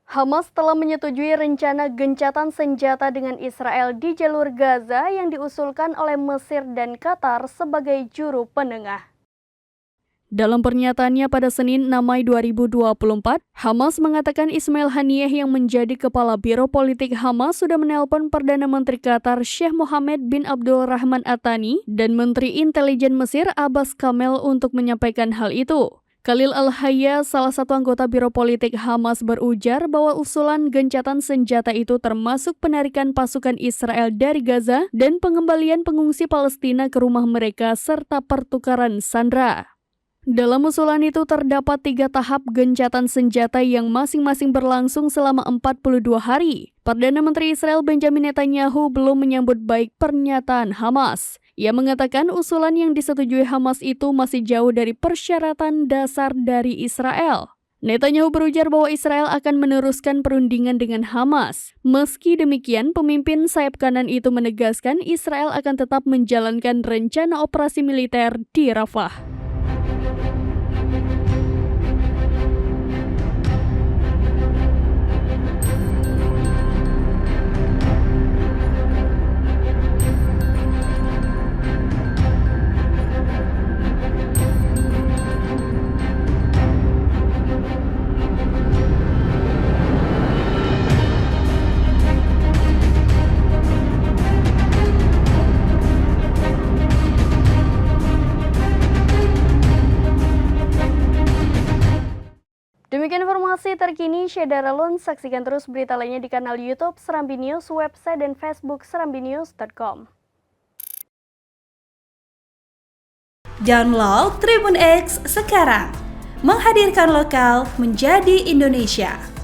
Hamas telah menyetujui rencana gencatan senjata dengan Israel di jalur Gaza yang diusulkan oleh Mesir dan Qatar sebagai juru penengah. Dalam pernyataannya pada Senin 6 Mei 2024, Hamas mengatakan Ismail Haniyeh yang menjadi kepala Biro Politik Hamas sudah menelpon Perdana Menteri Qatar Sheikh Mohammed bin Abdul Rahman At-Thani dan Menteri Intelijen Mesir Abbas Kamel untuk menyampaikan hal itu. Khalil Al-Hayya, salah satu anggota Biro Politik Hamas, berujar bahwa usulan gencatan senjata itu termasuk penarikan pasukan Israel dari Gaza dan pengembalian pengungsi Palestina ke rumah mereka serta pertukaran sandera. Dalam usulan itu terdapat 3 tahap gencatan senjata yang masing-masing berlangsung selama 42 hari. Perdana Menteri Israel Benjamin Netanyahu belum menyambut baik pernyataan Hamas. Ia mengatakan usulan yang disetujui Hamas itu masih jauh dari persyaratan dasar dari Israel. Netanyahu berujar bahwa Israel akan meneruskan perundingan dengan Hamas. Meski demikian, pemimpin sayap kanan itu menegaskan Israel akan tetap menjalankan rencana operasi militer di Rafah. Demikian informasi terkini Syedara Lun. Saksikan terus berita lainnya di kanal YouTube Serambi News, website dan Facebook serambinews.com. Download Tribun X sekarang, menghadirkan lokal menjadi Indonesia.